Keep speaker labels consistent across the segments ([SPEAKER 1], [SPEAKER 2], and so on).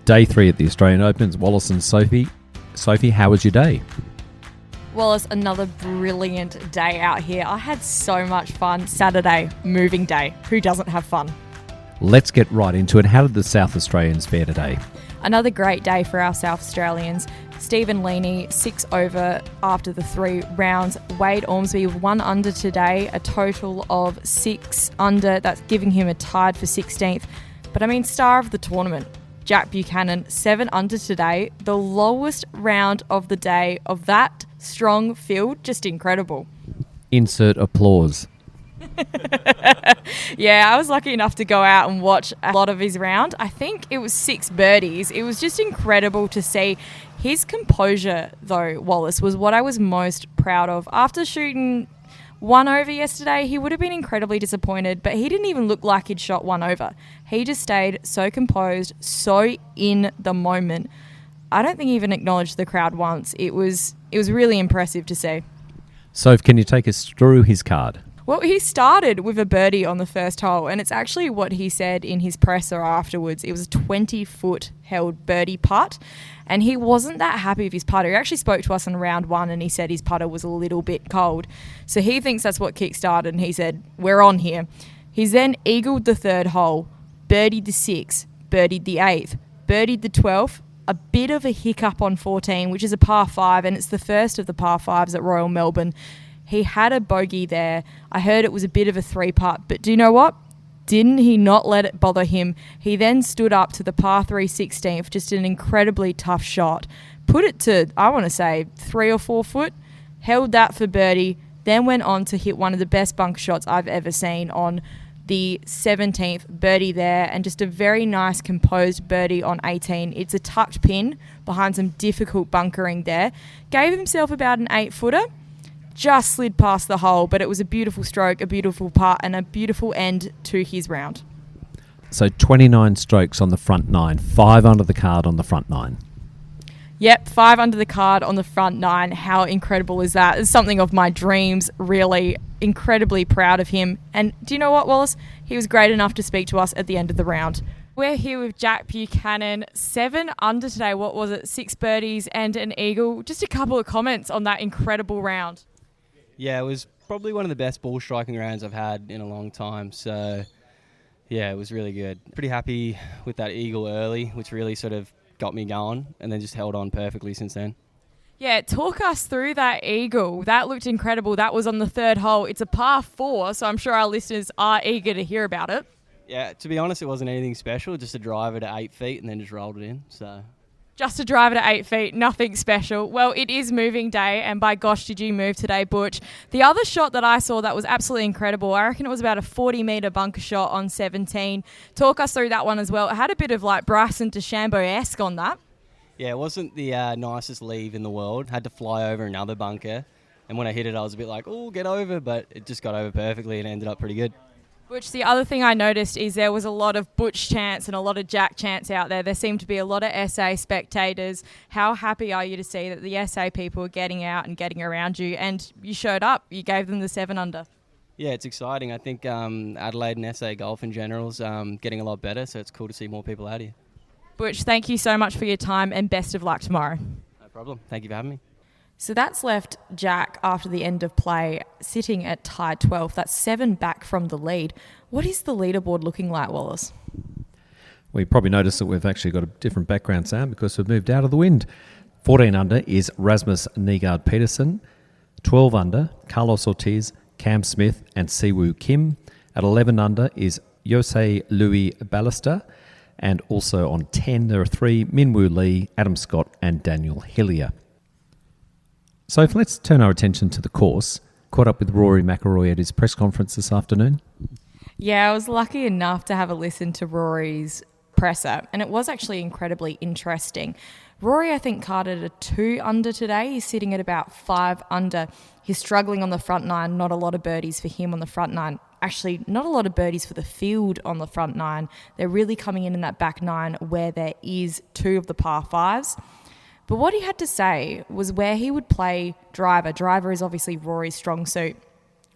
[SPEAKER 1] Day 3 at the Australian Opens, Wallace and Sophie. Sophie, how was your day?
[SPEAKER 2] Wallace, another brilliant day out here. I had so much fun. Saturday, moving day. Who doesn't have fun?
[SPEAKER 1] Let's get right into it. How did the South Australians fare today?
[SPEAKER 2] Another great day for our South Australians. Stephen Leaney, 6 over after the 3 rounds. Wade Ormsby, 1 under today, a total of 6 under. That's giving him a tied for 16th. But I mean, star of the tournament, Jack Buchanan, 7 under today. The lowest round of the day of that strong field. Just incredible.
[SPEAKER 1] Insert applause.
[SPEAKER 2] Yeah, I was lucky enough to go out and watch a lot of his round. I think it was 6 birdies. It was just incredible to see. His composure, though, Wallace, was what I was most proud of. After shooting 1 over yesterday, he would have been incredibly disappointed, but he didn't even look like he'd shot 1 over. He just stayed so composed, so in the moment. I don't think he even acknowledged the crowd once. It was really impressive to see.
[SPEAKER 1] Soph, can you take us through his card?
[SPEAKER 2] Well, he started with a birdie on the first hole, and it's actually what he said in his presser afterwards. It was a 20-foot held birdie putt, and he wasn't that happy with his putter. He actually spoke to us in round 1, and he said his putter was a little bit cold. So he thinks that's what kick-started, and he said, we're on here. He's then eagled the 3rd hole, birdied the 6th, birdied the 8th, birdied the 12th, a bit of a hiccup on 14, which is a par 5, and it's the first of the par 5s at Royal Melbourne. He had a bogey there. I heard it was a bit of a 3-putt, but do you know what? Didn't he not let it bother him? He then stood up to the par 3 16th, just an incredibly tough shot. Put it to, I want to say, 3 or 4 foot, held that for birdie, then went on to hit one of the best bunker shots I've ever seen on the 17th, birdie there, and just a very nice composed birdie on 18. It's a tucked pin behind some difficult bunkering there. Gave himself about an 8-footer. Just slid past the hole, but it was a beautiful stroke, a beautiful putt, and a beautiful end to his round.
[SPEAKER 1] So 29 strokes on the front 9, 5 under the card on the front 9.
[SPEAKER 2] Yep, 5 under the card on the front 9. How incredible is that? It's something of my dreams, really. Incredibly proud of him. And do you know what, Wallace? He was great enough to speak to us at the end of the round. We're here with Jack Buchanan, 7 under today. What was it? 6 birdies and an eagle. Just a couple of comments on that incredible round.
[SPEAKER 3] Yeah, it was probably one of the best ball striking rounds I've had in a long time. So, yeah, it was really good. Pretty happy with that eagle early, which really sort of got me going, and then just held on perfectly since then.
[SPEAKER 2] Yeah, talk us through that eagle. That looked incredible. That was on the 3rd hole. It's a par 4, so I'm sure our listeners are eager to hear about it.
[SPEAKER 3] Yeah, to be honest, it wasn't anything special. Just a driver to 8 feet and then just rolled it in. So.
[SPEAKER 2] Just a driver to 8 feet, nothing special. Well, it is moving day, and by gosh, did you move today, Butch. The other shot that I saw that was absolutely incredible, I reckon it was about a 40-metre bunker shot on 17. Talk us through that one as well. It had a bit of like Bryson DeChambeau-esque on that.
[SPEAKER 3] Yeah, it wasn't the nicest leave in the world. Had to fly over another bunker, and when I hit it, I was a bit like, oh, get over, but it just got over perfectly and ended up pretty good.
[SPEAKER 2] Butch, the other thing I noticed is there was a lot of Butch chants and a lot of Jack chants out there. There seemed to be a lot of SA spectators. How happy are you to see that the SA people are getting out and getting around you? And you showed up. You gave them the 7 under.
[SPEAKER 3] Yeah, it's exciting. I think Adelaide and SA golf in general is getting a lot better, so it's cool to see more people out here.
[SPEAKER 2] Butch, thank you so much for your time and best of luck tomorrow.
[SPEAKER 3] No problem. Thank you for having me.
[SPEAKER 2] So that's left Jack after the end of play sitting at tied 12th. That's 7 back from the lead. What is the leaderboard looking like, Wallace?
[SPEAKER 1] We probably noticed that we've actually got a different background sound because we've moved out of the wind. 14 under is Rasmus Nygaard-Peterson. 12 under, Carlos Ortiz, Cam Smith and Siwoo Kim. At 11 under is Jose Louis Ballester. And also on 10, there are 3, Minwoo Lee, Adam Scott and Daniel Hillier. So let's turn our attention to the course. Caught up with Rory McIlroy at his press conference this afternoon.
[SPEAKER 2] Yeah, I was lucky enough to have a listen to Rory's presser, and it was actually incredibly interesting. Rory, I think, carded a 2 under today. He's sitting at about 5 under. He's struggling on the front 9. Not a lot of birdies for him on the front 9. Actually, not a lot of birdies for the field on the front 9. They're really coming in that back 9 where there is 2 of the par 5s. But what he had to say was where he would play driver. Driver is obviously Rory's strong suit.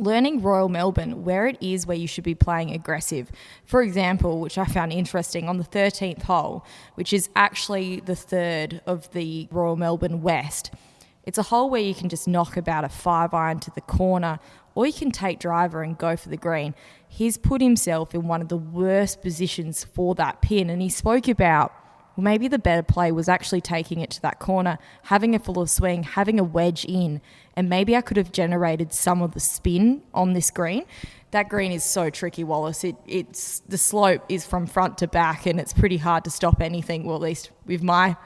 [SPEAKER 2] learning Royal Melbourne where it is where you should be playing aggressive. For example, which I found interesting, on the 13th hole, which is actually the third of the Royal Melbourne West, it's a hole where you can just knock about a 5-iron to the corner, or you can take driver and go for the green. He's put himself in one of the worst positions for that pin, and he spoke about maybe the better play was actually taking it to that corner, having a full swing, having a wedge in, and maybe I could have generated some of the spin on this green. That green is so tricky, Wallace. It's the slope is from front to back, and it's pretty hard to stop anything. Well, at least with my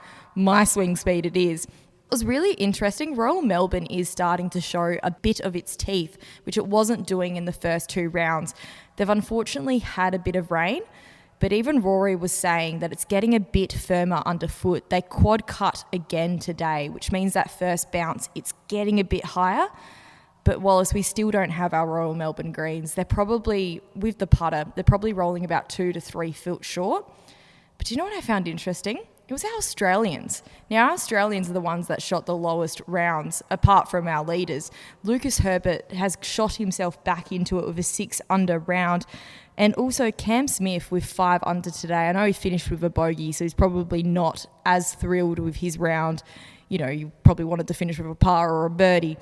[SPEAKER 2] swing speed, it is. It was really interesting. Royal Melbourne is starting to show a bit of its teeth, which it wasn't doing in the first 2 rounds. They've unfortunately had a bit of rain, but even Rory was saying that it's getting a bit firmer underfoot. They quad cut again today, which means that first bounce, it's getting a bit higher. But Wallace, we still don't have our Royal Melbourne greens. They're probably, with the putter, they're probably rolling about 2 to 3 foot short. But do you know what I found interesting? It was our Australians. Now, our Australians are the ones that shot the lowest rounds, apart from our leaders. Lucas Herbert has shot himself back into it with a 6-under round. And also Cam Smith with 5 under today. I know he finished with a bogey, so he's probably not as thrilled with his round. You know, you probably wanted to finish with a par or a birdie.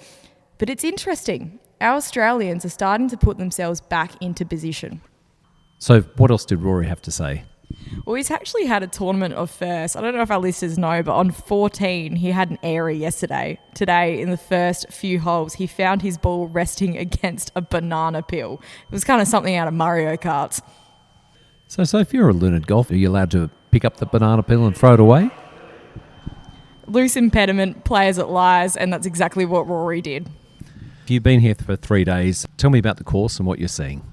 [SPEAKER 2] But it's interesting. Our Australians are starting to put themselves back into position.
[SPEAKER 1] So what else did Rory have to say?
[SPEAKER 2] Well, he's actually had a tournament of firsts. I don't know if our listeners know, but on 14, he had an airy yesterday. Today, in the first few holes, he found his ball resting against a banana peel. It was kind of something out of Mario Kart.
[SPEAKER 1] So if you're a learned golfer, are you allowed to pick up the banana peel and throw it away?
[SPEAKER 2] Loose impediment, play as it lies, and that's exactly what Rory did.
[SPEAKER 1] You've been here for 3 days. Tell me about the course and what you're seeing.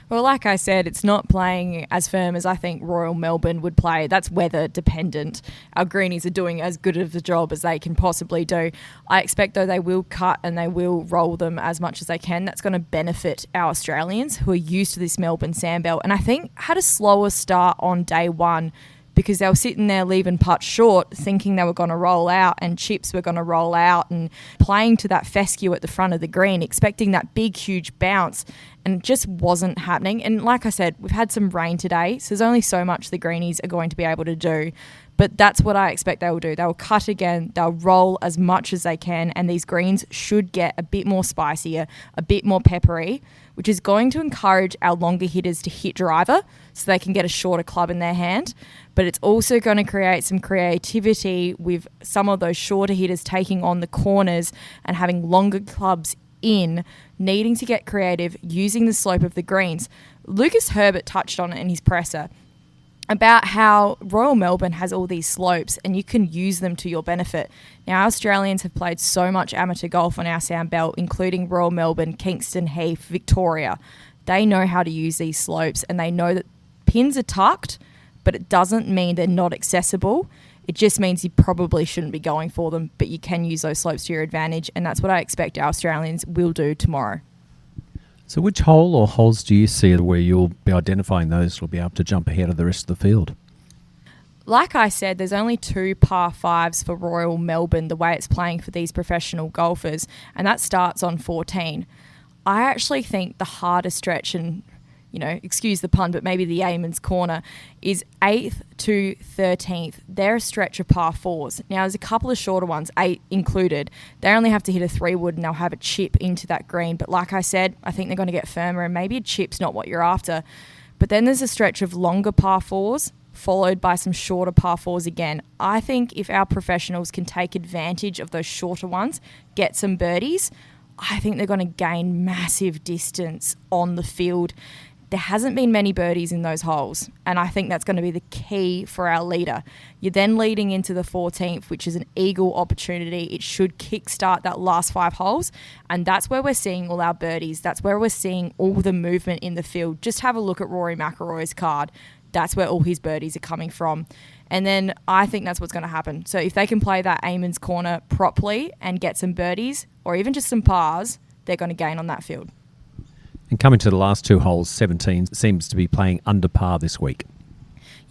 [SPEAKER 2] Well, like I said, it's not playing as firm as I think Royal Melbourne would play. That's weather dependent. Our greenies are doing as good of a job as they can possibly do. I expect, though, they will cut and they will roll them as much as they can. That's going to benefit our Australians who are used to this Melbourne sandbelt, and I think had a slower start on day 1 because they were sitting there leaving putts short, thinking they were going to roll out and chips were going to roll out, and playing to that fescue at the front of the green, expecting that big, huge bounce, and it just wasn't happening. And like I said, we've had some rain today, so there's only so much the greenies are going to be able to do. But that's what I expect they will do. They'll cut again, they'll roll as much as they can, and these greens should get a bit more spicier, a bit more peppery, which is going to encourage our longer hitters to hit driver so they can get a shorter club in their hand. But it's also going to create some creativity with some of those shorter hitters taking on the corners and having longer clubs in, needing to get creative, using the slope of the greens. Lucas Herbert touched on it in his presser about how Royal Melbourne has all these slopes and you can use them to your benefit. Now, Australians have played so much amateur golf on our sand belt, including Royal Melbourne, Kingston Heath, Victoria. They know how to use these slopes and they know that pins are tucked, but it doesn't mean they're not accessible. It just means you probably shouldn't be going for them, but you can use those slopes to your advantage, and that's what I expect our Australians will do tomorrow.
[SPEAKER 1] So which hole or holes do you see where you'll be identifying those who will be able to jump ahead of the rest of the field?
[SPEAKER 2] Like I said, there's only 2 par 5s for Royal Melbourne, the way it's playing for these professional golfers, and that starts on 14. I actually think the hardest stretch, and excuse the pun, but maybe the Eamon's corner, is 8th to 13th. They're a stretch of par 4s. Now, there's a couple of shorter ones, 8 included. They only have to hit a 3-wood and they'll have a chip into that green. But like I said, I think they're going to get firmer and maybe a chip's not what you're after. But then there's a stretch of longer par 4s followed by some shorter par 4s again. I think if our professionals can take advantage of those shorter ones, get some birdies, I think they're going to gain massive distance on the field. There hasn't been many birdies in those holes, and I think that's going to be the key for our leader. You're then leading into the 14th, which is an eagle opportunity. It should kickstart that last 5 holes, and that's where we're seeing all our birdies. That's where we're seeing all the movement in the field. Just have a look at Rory McIlroy's card. That's where all his birdies are coming from. And then I think that's what's going to happen. So if they can play that Eamon's corner properly and get some birdies, or even just some pars, they're going to gain on that field.
[SPEAKER 1] And coming to the last 2 holes, 17 seems to be playing under par this week.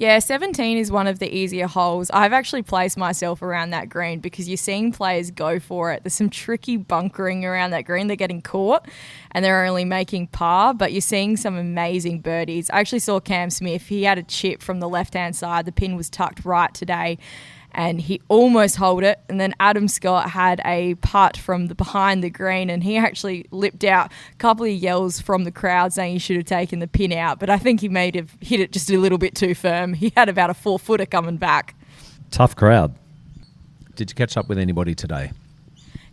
[SPEAKER 2] Yeah, 17 is one of the easier holes. I've actually placed myself around that green because you're seeing players go for it. There's some tricky bunkering around that green. They're getting caught and they're only making par, but you're seeing some amazing birdies. I actually saw Cam Smith. He had a chip from the left-hand side. The pin was tucked right today and he almost holed it. And then Adam Scott had a putt from the behind the green and he actually lipped out a couple of yells from the crowd saying he should have taken the pin out. But I think he may have hit it just a little bit too firm. He had about a 4-footer coming back.
[SPEAKER 1] Tough crowd. Did you catch up with anybody today?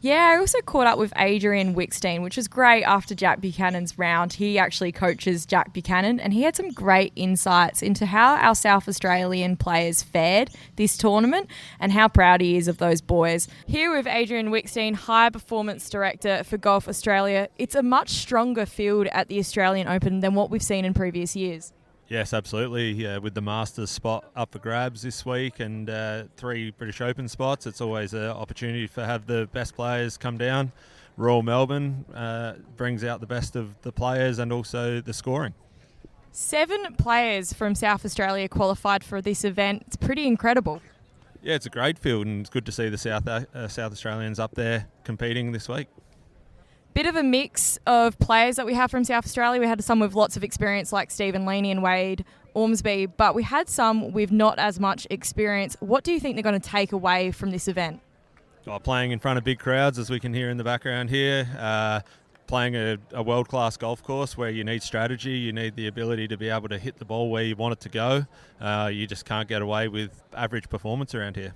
[SPEAKER 2] Yeah, I also caught up with Adrian Wickstein, which was great after Jack Buchanan's round. He actually coaches Jack Buchanan, and he had some great insights into how our South Australian players fared this tournament and how proud he is of those boys. Here with Adrian Wickstein, High Performance Director for Golf Australia. It's a much stronger field at the Australian Open than what we've seen in previous years.
[SPEAKER 4] Yes, absolutely. Yeah, with the Masters spot up for grabs this week and 3 British Open spots, it's always an opportunity to have the best players come down. Royal Melbourne brings out the best of the players and also the scoring.
[SPEAKER 2] 7 players from South Australia qualified for this event. It's pretty incredible.
[SPEAKER 4] Yeah, it's a great field and it's good to see the South Australians up there competing this week.
[SPEAKER 2] Bit of a mix of players that we have from South Australia. We had some with lots of experience like Stephen Leaney and Wade Ormsby, but we had some with not as much experience. What do you think they're going to take away from this event?
[SPEAKER 4] Playing in front of big crowds, as we can hear in the background here, playing a world-class golf course where you need strategy, you need the ability to be able to hit the ball where you want it to go. You just can't get away with average performance around here.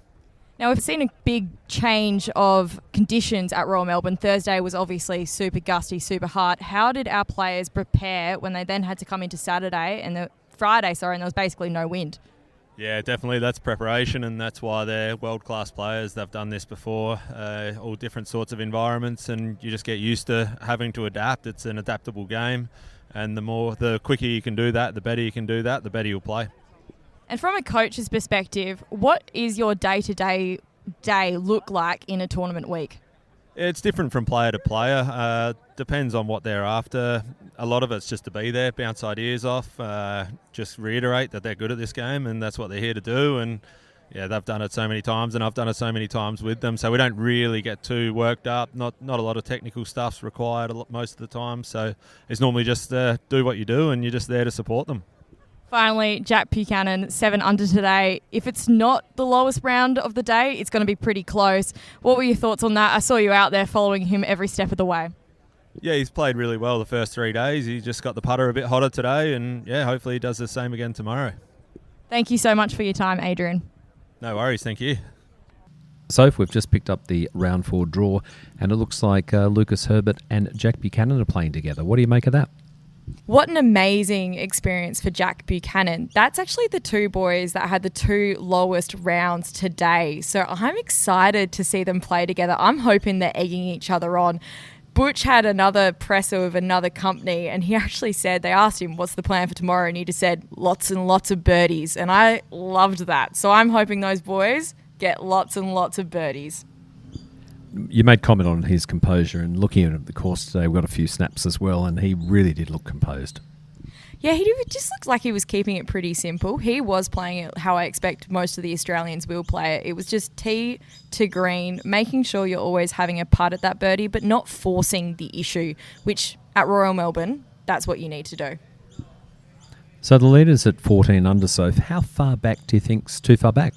[SPEAKER 2] Now, we've seen a big change of conditions at Royal Melbourne. Thursday was obviously super gusty, super hot. How did our players prepare when they then had to come into Friday, and there was basically no wind?
[SPEAKER 4] Yeah, definitely. That's preparation, and that's why they're world-class players. They've done this before, all different sorts of environments, and you just get used to having to adapt. It's an adaptable game, and the quicker you can do that, the better you can do that, the better you'll play.
[SPEAKER 2] And from a coach's perspective, what is your day-to-day look like in a tournament week?
[SPEAKER 4] It's different from player to player. Depends on what they're after. A lot of it's just to be there, bounce ideas off, just reiterate that they're good at this game and that's what they're here to do. And yeah, they've done it so many times and I've done it so many times with them. So we don't really get too worked up. Not a lot of technical stuff's required most of the time. So it's normally just do what you do and you're just there to support them.
[SPEAKER 2] Finally, Jack Buchanan, 7 under today. If it's not the lowest round of the day, it's going to be pretty close. What were your thoughts on that? I saw you out there following him every step of the way.
[SPEAKER 4] Yeah, he's played really well the first 3 days. He just got the putter a bit hotter today, and yeah, hopefully he does the same again tomorrow.
[SPEAKER 2] Thank you so much for your time, Adrian.
[SPEAKER 4] No worries, thank you.
[SPEAKER 1] Soph, we've just picked up the round 4 draw, and it looks like Lucas Herbert and Jack Buchanan are playing together. What do you make of that?
[SPEAKER 2] What an amazing experience for Jack Buchanan. That's actually the 2 boys that had the 2 lowest rounds today. So I'm excited to see them play together. I'm hoping they're egging each other on. Butch had another presser with another company and he actually said, they asked him, what's the plan for tomorrow? And he just said, lots and lots of birdies. And I loved that. So I'm hoping those boys get lots and lots of birdies.
[SPEAKER 1] You made comment on his composure, and looking at the course today, we got a few snaps as well, and he really did look composed.
[SPEAKER 2] Yeah, just looked like he was keeping it pretty simple. He was playing it how I expect most of the Australians will play it. It was just tee to green, making sure you're always having a putt at that birdie, but not forcing the issue, which at Royal Melbourne, that's what you need to do.
[SPEAKER 1] So the leader's at 14 under, so how far back do you think's too far back?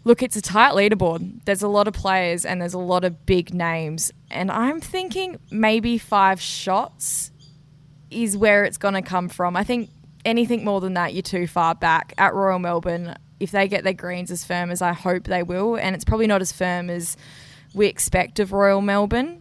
[SPEAKER 2] Look, it's a tight leaderboard. There's a lot of players and there's a lot of big names. And I'm thinking maybe 5 shots is where it's going to come from. I think anything more than that, you're too far back. At Royal Melbourne, if they get their greens as firm as I hope they will, and it's probably not as firm as we expect of Royal Melbourne,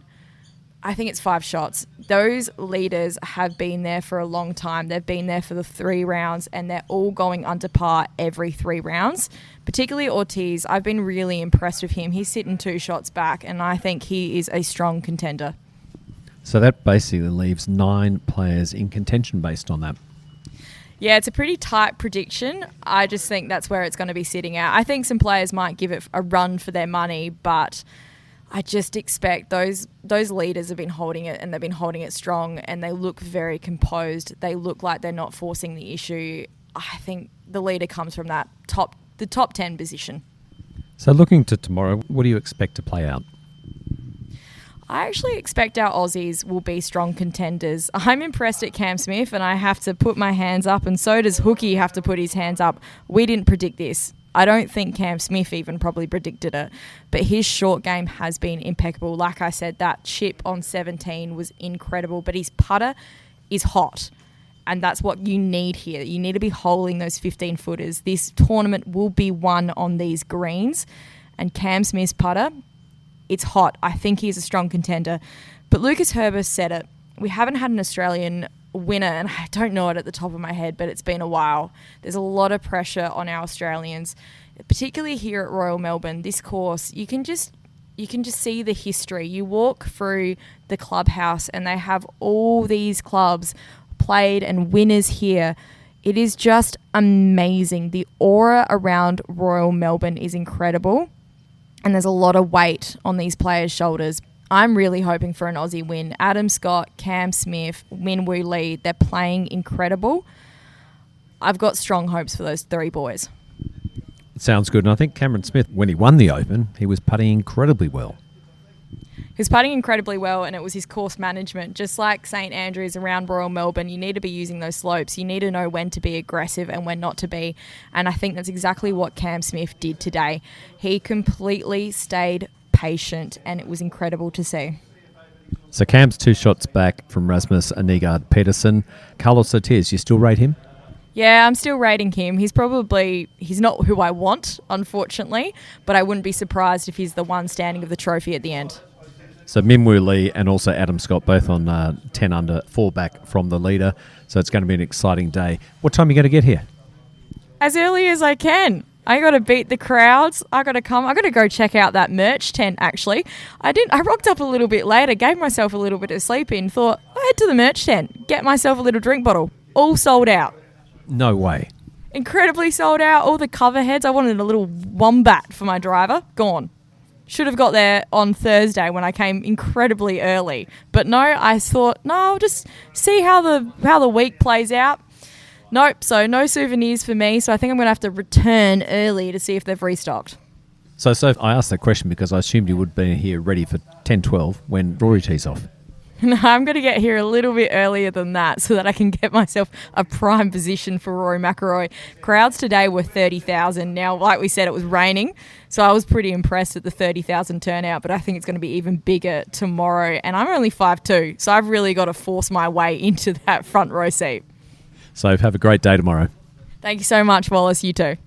[SPEAKER 2] I think it's 5 shots. Those leaders have been there for a long time. They've been there for the 3 rounds and they're all going under par every 3 rounds. Particularly Ortiz, I've been really impressed with him. He's sitting 2 shots back and I think he is a strong contender.
[SPEAKER 1] So that basically leaves 9 players in contention based on that.
[SPEAKER 2] Yeah, it's a pretty tight prediction. I just think that's where it's going to be sitting at. I think some players might give it a run for their money, but I just expect those leaders have been holding it and they've been holding it strong and they look very composed. They look like they're not forcing the issue. I think the leader comes from the top 10 position.
[SPEAKER 1] So looking to tomorrow, what do you expect to play out?
[SPEAKER 2] I actually expect our Aussies will be strong contenders. I'm impressed at Cam Smith, and I have to put my hands up, and so does Hookie have to put his hands up. We didn't predict this. I don't think Cam Smith even probably predicted it, but his short game has been impeccable. Like I said, that chip on 17 was incredible, but his putter is hot, and that's what you need here. You need to be holing those 15-footers. This tournament will be won on these greens, and Cam Smith's putter, it's hot. I think he's a strong contender. But Lucas Herbert said it. We haven't had an Australian winner, and I don't know it at the top of my head, but it's been a while. There's a lot of pressure on our Australians, particularly here at Royal Melbourne. This course, you can just see the history. You walk through the clubhouse and they have all these clubs played and winners here. It is just amazing. The aura around Royal Melbourne is incredible. And there's a lot of weight on these players' shoulders. I'm really hoping for an Aussie win. Adam Scott, Cam Smith, Min Woo Lee, they're playing incredible. I've got strong hopes for those three boys.
[SPEAKER 1] Sounds good. And I think Cameron Smith, when he won the Open, he was putting incredibly well.
[SPEAKER 2] He was putting incredibly well, and it was his course management. Just like St Andrews around Royal Melbourne, you need to be using those slopes. You need to know when to be aggressive and when not to be. And I think that's exactly what Cam Smith did today. He completely stayed patient, and it was incredible to see.
[SPEAKER 1] So Cam's 2 shots back from Rasmus Nygaard-Petersen. Carlos Ortiz, you still rate him?
[SPEAKER 2] Yeah, I'm still rating him. He's not who I want, unfortunately, but I wouldn't be surprised if he's the one standing of the trophy at the end.
[SPEAKER 1] So Min Woo Lee and also Adam Scott both on 10 under, 4 back from the leader. So it's going to be an exciting day. What time are you going to get here?
[SPEAKER 2] As early as I can. I got to beat the crowds. I got to go check out that merch tent, actually. I rocked up a little bit later, gave myself a little bit of sleep in, thought, I'll head to the merch tent, get myself a little drink bottle. All sold out.
[SPEAKER 1] No way.
[SPEAKER 2] Incredibly sold out. All the cover heads. I wanted a little wombat for my driver. Gone. Should have got there on Thursday when I came incredibly early. But no, I thought, no, I'll just see how the week plays out. Nope, so no souvenirs for me. So I think I'm going to have to return early to see if they've restocked.
[SPEAKER 1] So I asked that question because I assumed you would be here ready for 10-12 when Rory tees off.
[SPEAKER 2] No, I'm going to get here a little bit earlier than that so that I can get myself a prime position for Rory McIlroy. Crowds today were 30,000. Now, like we said, it was raining, so I was pretty impressed at the 30,000 turnout, but I think it's going to be even bigger tomorrow. And I'm only 5'2", so I've really got to force my way into that front row seat.
[SPEAKER 1] So have a great day tomorrow.
[SPEAKER 2] Thank you so much, Wallace. You too.